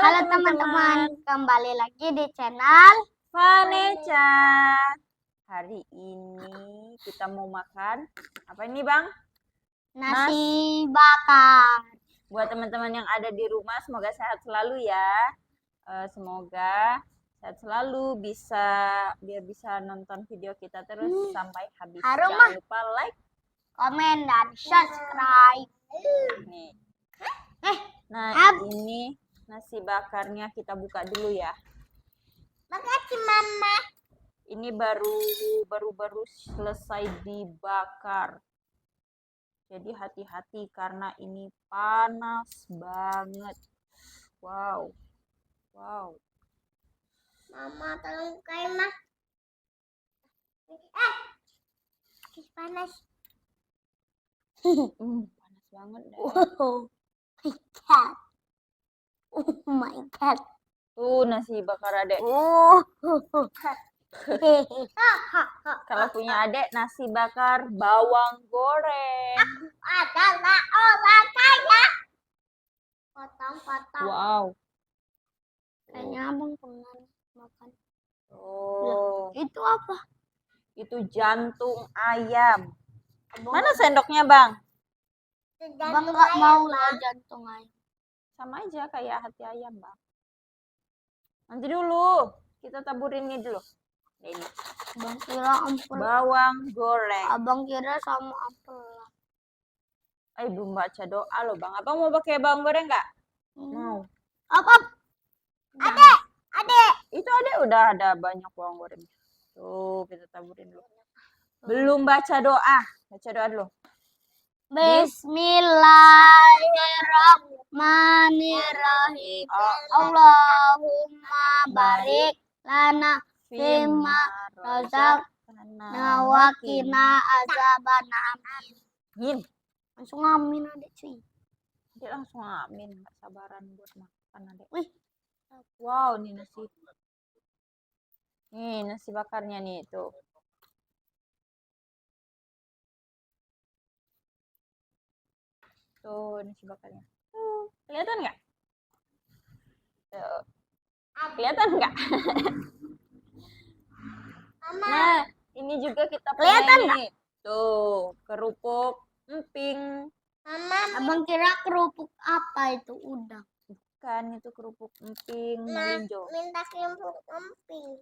Halo teman-teman, kembali lagi di channel Vaneca. Hari ini kita mau makan apa ini, Bang? nasi bakar. Buat teman-teman yang ada di rumah, semoga sehat selalu ya. Semoga sehat selalu, biar bisa nonton video kita terus sampai habis. Jangan lupa like, komen, dan subscribe. Nih. Nah, ini nasi bakarnya kita buka dulu ya. Makasih Mama. Ini baru selesai dibakar. Jadi hati-hati karena ini panas banget. Wow. Wow. Mama tolong bukain, Ma. Panas. Panas banget deh. Oh my god. Tuh nasi bakar adek. Kalau punya adek nasi bakar bawang goreng. Adalah orang kaya. Potong-potong. Wow. Kayaknya abang pernah makan. Oh. Itu apa? Itu jantung ayam. Mana sendoknya, Bang? Bang nggak mau lah jantung ayam. Sama aja kayak hati ayam, Bang. Nanti dulu kita taburin ini dulu. Ini. Bang kira ampel. Bawang goreng. Abang kira sama ampel lah. Belum baca doa loh, Bang. Abang mau pakai bawang goreng nggak? Mau. Apa? Adek. Itu adek udah ada banyak bawang goreng. Tuh, kita taburin dulu. Belum baca doa. Baca doa dulu. Bismillahirrahmanirrahim. Allahumma barik lana fima razaqtana wa qina azabannar. Amin. Langsung amin adek cuy. Adek langsung amin, nggak sabaran buat makan adek. Wih. Wow, ini nasi. Nih, nasi bakarnya nih tuh. Tuh, nasi bakarnya. Kelihatan nggak? Tuh. Kelihatan nggak? Nah, ini juga kita Kelihatan nih. Tuh, kerupuk emping. Mama, abang kira kerupuk apa itu? Udang. Bukan, itu kerupuk emping melinjo. Minta kerupuk emping.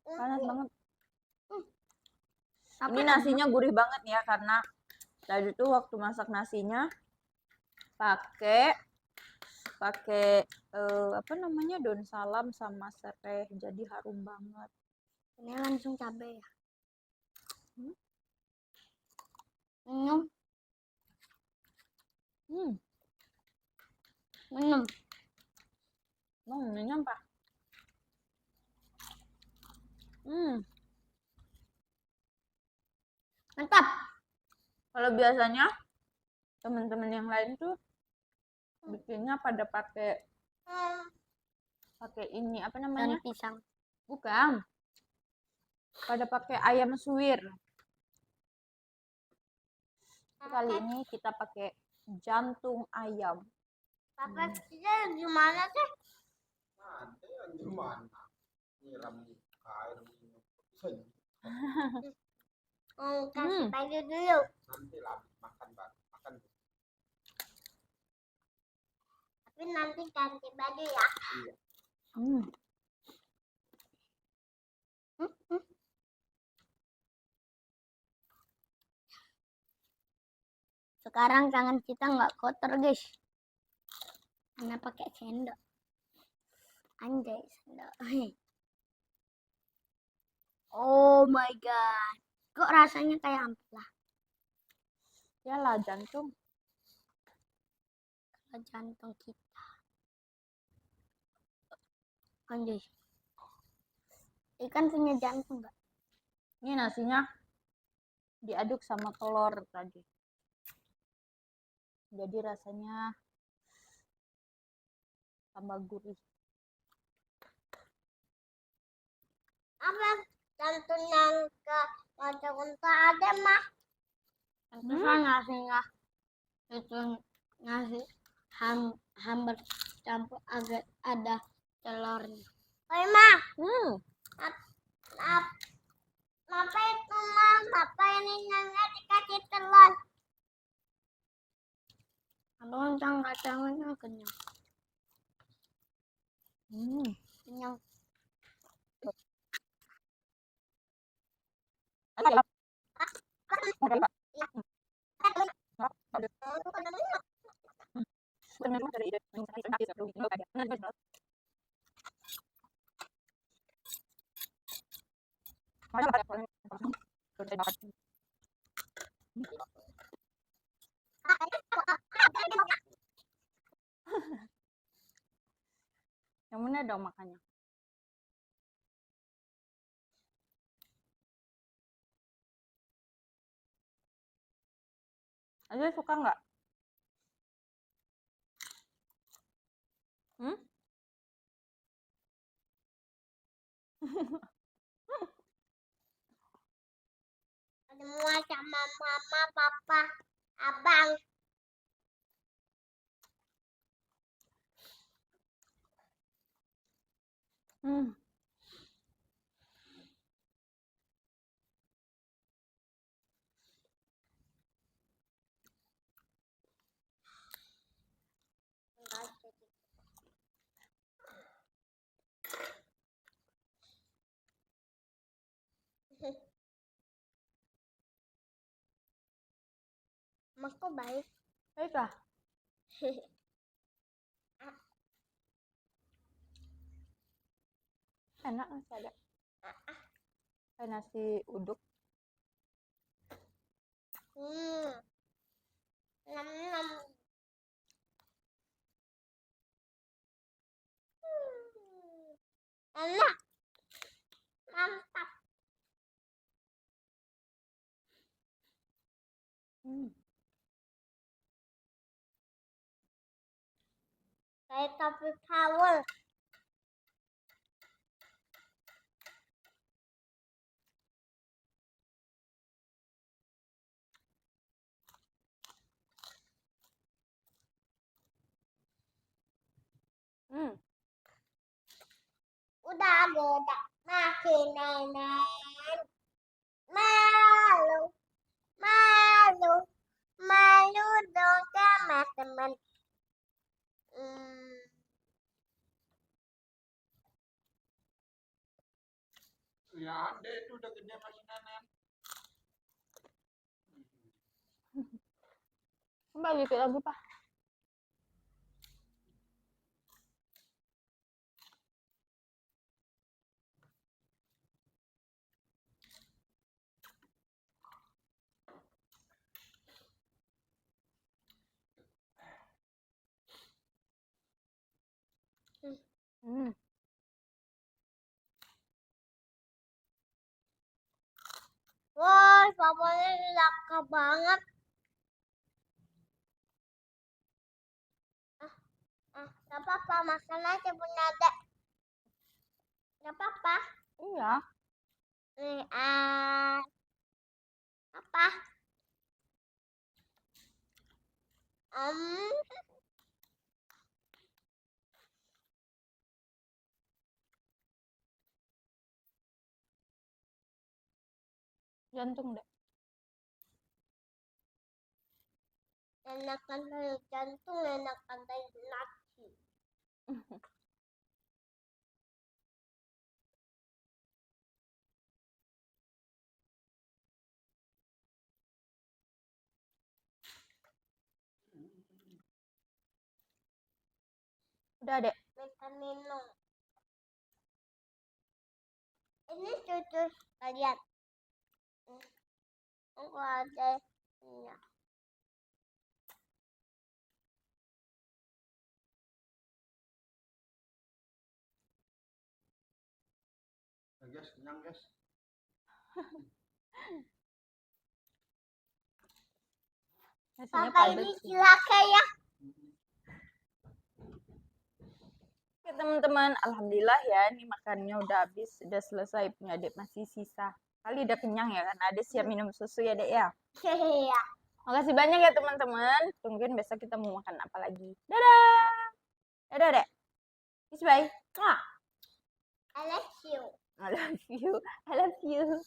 Panas banget. Ini nasinya gurih banget ya, karena tadi tuh waktu masak nasinya pakai apa namanya, daun salam sama serai, jadi harum banget. Ini langsung cabai ya. Minum. Minum apa? Mantap. Kalau biasanya teman-teman yang lain tuh bikinnya pada pakai ini apa namanya? Dan pisang. Bukan. Pada pakai ayam suwir. Kali ini kita pakai jantung ayam. Papa kita gimana sih? Gimana? Nyiram air Kasih baju dulu. nanti lah makan. Tapi nanti ganti baju ya. Iya. Sekarang tangan kita nggak kotor guys, karena pakai sendok. Anjay sendok. Oh my god, kok rasanya kayak ampela? Yalah, jantung. Kalau jantung kita. Anjay. Ikan punya jantung nggak? Ini nasinya diaduk sama telur tadi. Jadi rasanya tambah gurih. Apa jantung yang ke macam unta ada mah? Itu nasinya itu ngasih hambar campur agak ada telurnya. Oi Ma, apa itu Ma? Apa ini nggak dikasih telur? Abang kacang-kacangnya kenyang. Kenyang. Yang mana dong makannya? Aja suka nggak? Semua sama mama, papa, abang. Mas kok baik? Baik lah. Enak masih ada. Kayak nasi uduk. Nam. Enak. Mantap. Kayak topi towel. Udah gedak makin nenek. Malu dong sama teman. Ya ada itu udah gede masih nanan. Mbak dikit lagi, Pak. Wah, papanya laka banget. Gak apa-apa, makan aja punya adek. Gak apa-apa. Iya. Nih, apa? Jantung deh. Enakan dari jantung, enakan dari nasi. Udah, Dek. Minta minum. Ini cucu kalian. Aku ada ini. Guys, kenyang guys. Nasinya Papa padat ini sih. cilaka ya. Oke, teman-teman, alhamdulillah ya, ini makannya udah habis, udah selesai, punya Dek masih sisa. Kali udah kenyang ya, karena Adek siap minum susu ya, Dek ya. Iya. Makasih banyak ya teman-teman. Mungkin besok kita mau makan apa lagi. Dadah. Dadah, Dek. Kiss bye. Mwah. I love you. I love you. I love you.